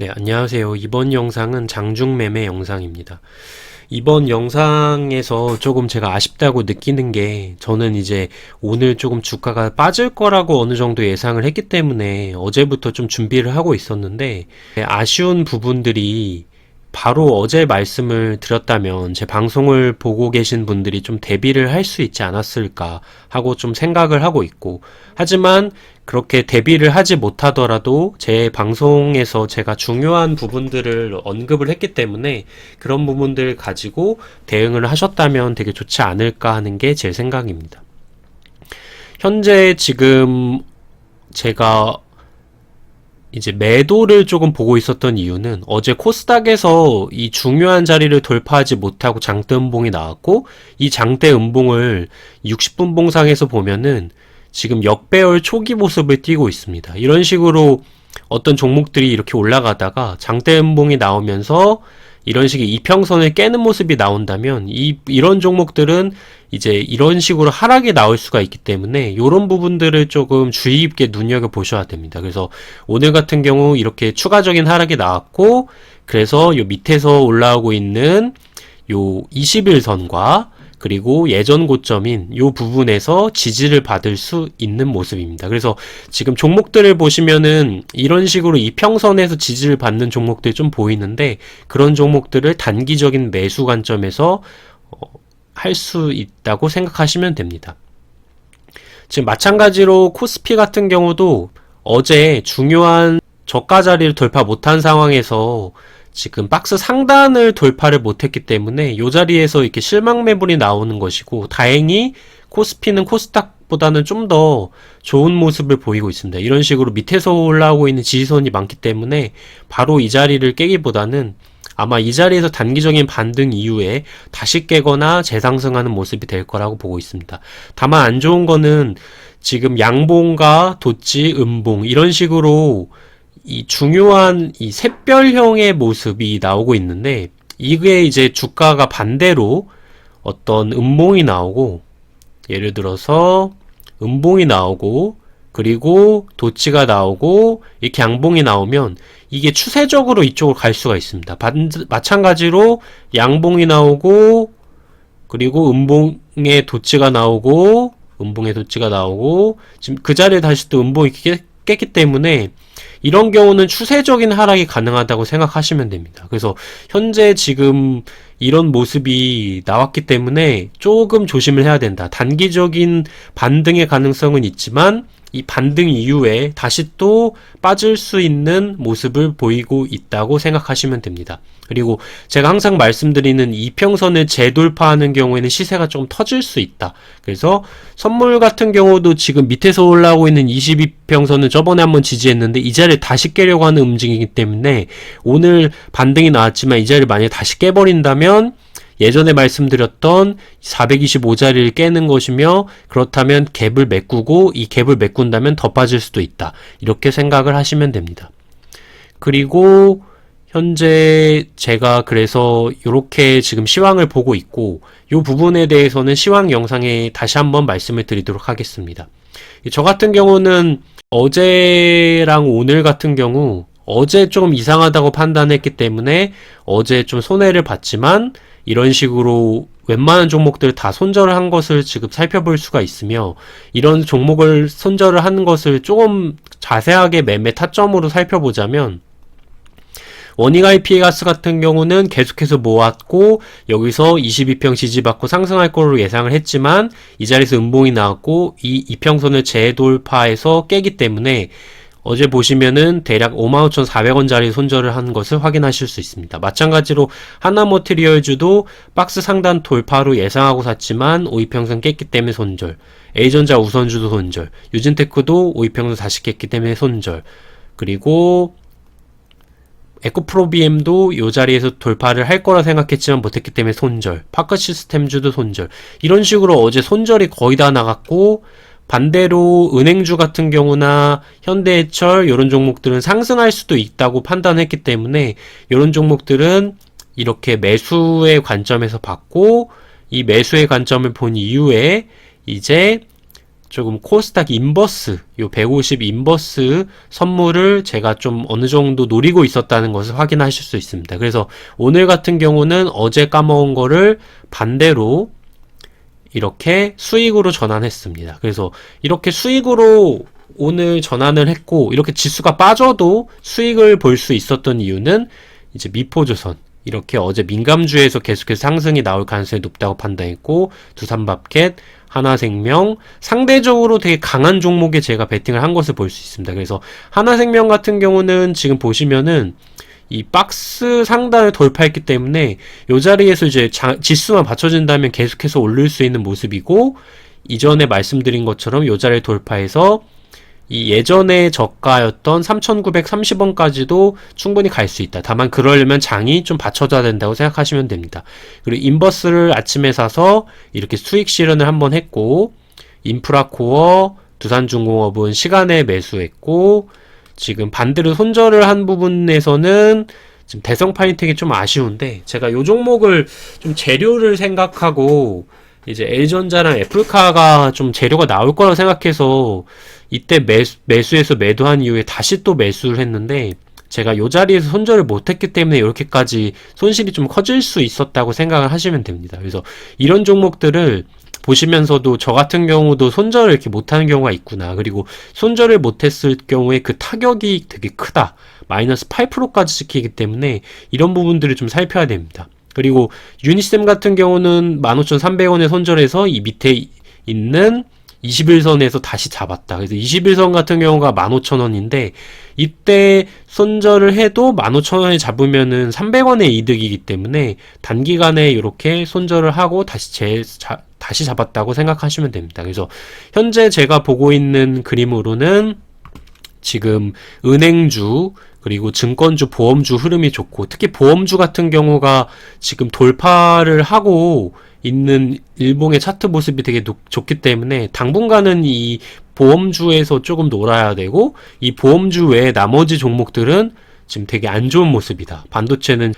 네, 안녕하세요. 이번 영상은 장중매매 영상입니다. 이번 영상에서 조금 제가 아쉽다고 느끼는 게, 저는 이제 오늘 조금 주가가 빠질 거라고 어느 정도 예상을 했기 때문에 어제부터 좀 준비를 하고 있었는데, 아쉬운 부분들이 바로 어제 말씀을 드렸다면 제 방송을 보고 계신 분들이 좀 대비를 할 수 있지 않았을까 하고 좀 생각을 하고 있고, 하지만 그렇게 대비를 하지 못하더라도 제 방송에서 제가 중요한 부분들을 언급을 했기 때문에 그런 부분들 가지고 대응을 하셨다면 되게 좋지 않을까 하는 게 제 생각입니다. 현재 지금 제가 이제 매도를 조금 보고 있었던 이유는, 어제 코스닥에서 이 중요한 자리를 돌파하지 못하고 장대 음봉이 나왔고, 이 장대 음봉을 60분 봉상에서 보면은 지금 역배열 초기 모습을 띠고 있습니다. 이런 식으로 어떤 종목들이 이렇게 올라가다가 장대 음봉이 나오면서 이런 식의 이평선을 깨는 모습이 나온다면, 이런 종목들은 이제 이런 식으로 하락이 나올 수가 있기 때문에 이런 부분들을 조금 주의 깊게 눈여겨보셔야 됩니다. 그래서 오늘 같은 경우 이렇게 추가적인 하락이 나왔고, 그래서 요 밑에서 올라오고 있는 요 21선과 그리고 예전 고점인 요 부분에서 지지를 받을 수 있는 모습입니다. 그래서 지금 종목들을 보시면은 이런 식으로 이평선에서 지지를 받는 종목들이 좀 보이는데, 그런 종목들을 단기적인 매수 관점에서 할 수 있다고 생각하시면 됩니다. 지금 마찬가지로 코스피 같은 경우도 어제 중요한 저가 자리를 돌파 못한 상황에서 지금 박스 상단을 돌파를 못했기 때문에 이 자리에서 이렇게 실망 매물이 나오는 것이고, 다행히 코스피는 코스닥보다는 좀 더 좋은 모습을 보이고 있습니다. 이런 식으로 밑에서 올라오고 있는 지지선이 많기 때문에 바로 이 자리를 깨기보다는 아마 이 자리에서 단기적인 반등 이후에 다시 깨거나 재상승하는 모습이 될 거라고 보고 있습니다. 다만 안 좋은 거는 지금 양봉과 도치, 음봉 이런 식으로 이 중요한 이 샛별형의 모습이 나오고 있는데, 이게 이제 주가가 반대로 어떤 음봉이 나오고, 예를 들어서 음봉이 나오고 그리고 도치가 나오고 이렇게 양봉이 나오면 이게 추세적으로 이쪽으로 갈 수가 있습니다. 마찬가지로 양봉이 나오고 그리고 음봉의 도치가 나오고 지금 그 자리에 다시 또 음봉이 깼기 때문에 이런 경우는 추세적인 하락이 가능하다고 생각하시면 됩니다. 그래서 현재 지금 이런 모습이 나왔기 때문에 조금 조심을 해야 된다. 단기적인 반등의 가능성은 있지만 이 반등 이후에 다시 또 빠질 수 있는 모습을 보이고 있다고 생각하시면 됩니다. 그리고 제가 항상 말씀드리는 이평선을 재돌파하는 경우에는 시세가 좀 터질 수 있다. 그래서 선물 같은 경우도 지금 밑에서 올라오고 있는 22평선을 저번에 한번 지지했는데 이 자리를 다시 깨려고 하는 움직이기 때문에, 오늘 반등이 나왔지만 이 자리를 만약에 다시 깨버린다면 예전에 말씀드렸던 425자리를 깨는 것이며, 그렇다면 갭을 메꾸고 이 갭을 메꾼다면 더 빠질 수도 있다. 이렇게 생각을 하시면 됩니다. 그리고 현재 제가 그래서 이렇게 지금 시황을 보고 있고, 이 부분에 대해서는 시황 영상에 다시 한번 말씀을 드리도록 하겠습니다. 저 같은 경우는 어제랑 오늘 같은 경우, 어제 좀 이상하다고 판단했기 때문에 어제 좀 손해를 봤지만, 이런 식으로 웬만한 종목들 다 손절을 한 것을 지금 살펴볼 수가 있으며, 이런 종목을 손절을 하는 것을 조금 자세하게 매매 타점으로 살펴보자면, 워닝 IP가스 같은 경우는 계속해서 모았고 여기서 22평 지지받고 상승할 거로 예상을 했지만 이 자리에서 음봉이 나왔고 이 이평선을 재돌파해서 깨기 때문에 어제 보시면은 대략 55,400원짜리 손절을 한 것을 확인하실 수 있습니다. 마찬가지로 하나머티리얼즈도 박스 상단 돌파로 예상하고 샀지만 5이평선 깼기 때문에 손절, A전자 우선주도 손절, 유진테크도 5이평선 다시 깼기 때문에 손절, 그리고 에코프로비엠도 이 자리에서 돌파를 할 거라 생각했지만 못했기 때문에 손절, 파크시스템주도 손절, 이런 식으로 어제 손절이 거의 다 나갔고, 반대로 은행주 같은 경우나 현대해철 이런 종목들은 상승할 수도 있다고 판단했기 때문에 이런 종목들은 이렇게 매수의 관점에서 봤고, 이 매수의 관점을 본 이후에 이제 조금 코스닥 인버스, 요 150 인버스 선물을 제가 좀 어느 정도 노리고 있었다는 것을 확인하실 수 있습니다. 그래서 오늘 같은 경우는 어제 까먹은 거를 반대로 이렇게 수익으로 전환했습니다. 그래서 이렇게 수익으로 오늘 전환을 했고, 이렇게 지수가 빠져도 수익을 볼 수 있었던 이유는 이제 미포조선, 이렇게 어제 민감주에서 계속해서 상승이 나올 가능성이 높다고 판단했고, 두산밥켓, 하나생명, 상대적으로 되게 강한 종목에 제가 베팅을 한 것을 볼 수 있습니다. 그래서 하나생명 같은 경우는 지금 보시면은 이 박스 상단을 돌파했기 때문에 이 자리에서 이제 지수만 받쳐진다면 계속해서 오를 수 있는 모습이고, 이전에 말씀드린 것처럼 이 자리를 돌파해서 이 예전의 저가였던 3,930원까지도 충분히 갈 수 있다. 다만 그러려면 장이 좀 받쳐줘야 된다고 생각하시면 됩니다. 그리고 인버스를 아침에 사서 이렇게 수익 실현을 한번 했고, 인프라코어, 두산중공업은 시간에 매수했고, 지금 반대로 손절을 한 부분에서는 지금 대성 파인텍이 좀 아쉬운데, 제가 요 종목을 좀 재료를 생각하고 이제 L전자랑 애플카가 좀 재료가 나올 거라고 생각해서 이때 매수해서 매도한 이후에 다시 또 매수를 했는데, 제가 요 자리에서 손절을 못했기 때문에 이렇게까지 손실이 좀 커질 수 있었다고 생각을 하시면 됩니다. 그래서 이런 종목들을 보시면서도 저 같은 경우도 손절을 이렇게 못하는 경우가 있구나, 그리고 손절을 못했을 경우에 그 타격이 되게 크다, 마이너스 8%까지 찍히기 때문에 이런 부분들을 좀 살펴야 됩니다. 그리고 유니셈 같은 경우는 15,300원에 손절해서 이 밑에 있는 21선에서 다시 잡았다. 그래서 21선 같은 경우가 15,000원인데 이때 손절을 해도 15,000원에 잡으면은 300원의 이득이기 때문에 단기간에 이렇게 손절을 하고 다시 잡았다고 생각하시면 됩니다. 그래서 현재 제가 보고 있는 그림으로는 지금 은행주, 그리고 증권주, 보험주 흐름이 좋고, 특히 보험주 같은 경우가 지금 돌파를 하고 있는 일봉의 차트 모습이 되게 좋기 때문에 당분간은 이 보험주에서 조금 놀아야 되고, 이 보험주 외에 나머지 종목들은 지금 되게 안 좋은 모습이다. 반도체는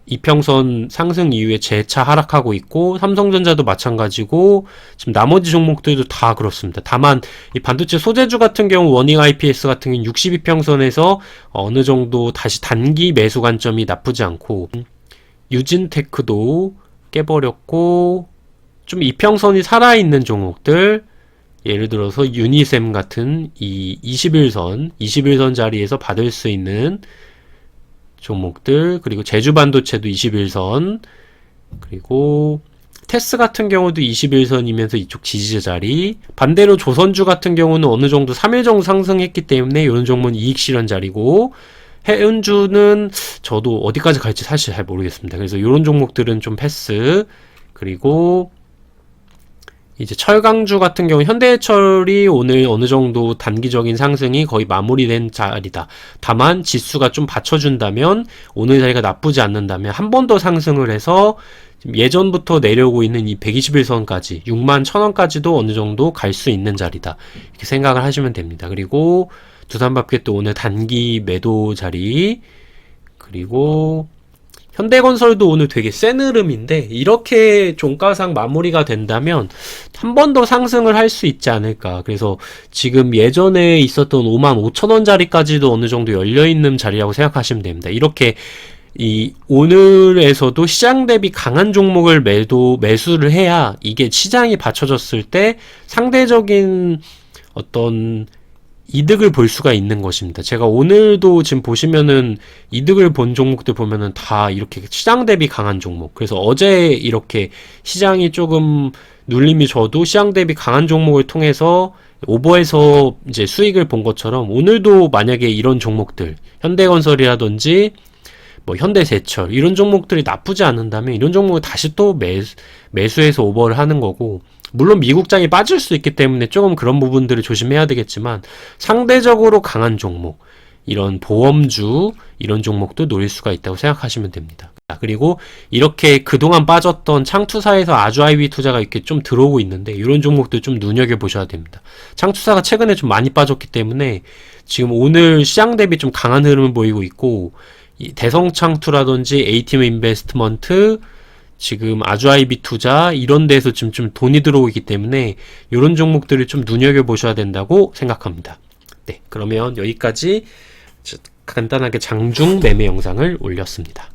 이평선 상승 이후에 재차 하락하고 있고, 삼성전자도 마찬가지고, 지금 나머지 종목들도 다 그렇습니다. 다만 이 반도체 소재주 같은 경우 워닝 IPS 같은 경우는 62평선에서 어느 정도 다시 단기 매수 관점이 나쁘지 않고, 유진테크도 깨버렸고, 좀 이평선이 살아있는 종목들, 예를 들어서 유니셈 같은 이 21선 자리에서 받을 수 있는 종목들, 그리고 제주반도체도 21선, 그리고 테스 같은 경우도 21선이면서 이쪽 지지자 자리, 반대로 조선주 같은 경우는 어느 정도 3일 정도 상승했기 때문에 이런 종목은 이익 실현 자리고, 해운주는 저도 어디까지 갈지 사실 잘 모르겠습니다. 그래서 이런 종목들은 좀 패스. 그리고 이제 철강주 같은 경우 현대해철이 오늘 어느 정도 단기적인 상승이 거의 마무리된 자리다. 다만 지수가 좀 받쳐준다면, 오늘 자리가 나쁘지 않는다면 한 번 더 상승을 해서 예전부터 내려오고 있는 이 121선까지 61,000원까지도 어느 정도 갈 수 있는 자리다, 이렇게 생각을 하시면 됩니다. 그리고 두산밥켓도 오늘 단기 매도 자리, 그리고 현대건설도 오늘 되게 센 흐름인데 이렇게 종가상 마무리가 된다면 한 번 더 상승을 할 수 있지 않을까. 그래서 지금 예전에 있었던 55,000원짜리까지도 어느 정도 열려있는 자리라고 생각하시면 됩니다. 이렇게 이 오늘에서도 시장 대비 강한 종목을 매수를 해야 이게 시장이 받쳐졌을 때 상대적인 어떤 이득을 볼 수가 있는 것입니다. 제가 오늘도 지금 보시면은 이득을 본 종목들 보면은 다 이렇게 시장 대비 강한 종목. 그래서 어제 이렇게 시장이 조금 눌림이 줘도 시장 대비 강한 종목을 통해서 오버해서 이제 수익을 본 것처럼, 오늘도 만약에 이런 종목들, 현대건설이라든지 뭐 현대제철 이런 종목들이 나쁘지 않는다면 이런 종목을 다시 또 매수해서 오버를 하는 거고, 물론 미국장이 빠질 수 있기 때문에 조금 그런 부분들을 조심해야 되겠지만 상대적으로 강한 종목, 이런 보험주 이런 종목도 노릴 수가 있다고 생각하시면 됩니다. 그리고 이렇게 그동안 빠졌던 창투사에서 아주 하이비 투자가 이렇게 좀 들어오고 있는데 이런 종목들 좀 눈여겨보셔야 됩니다. 창투사가 최근에 좀 많이 빠졌기 때문에 지금 오늘 시장 대비 좀 강한 흐름을 보이고 있고, 이 대성창투라든지 에이티엠 인베스트먼트, 지금 아주아이비 투자 이런 데에서 좀 돈이 들어오기 때문에 이런 종목들을 좀 눈여겨보셔야 된다고 생각합니다. 네, 그러면 여기까지 간단하게 장중 매매 영상을 올렸습니다.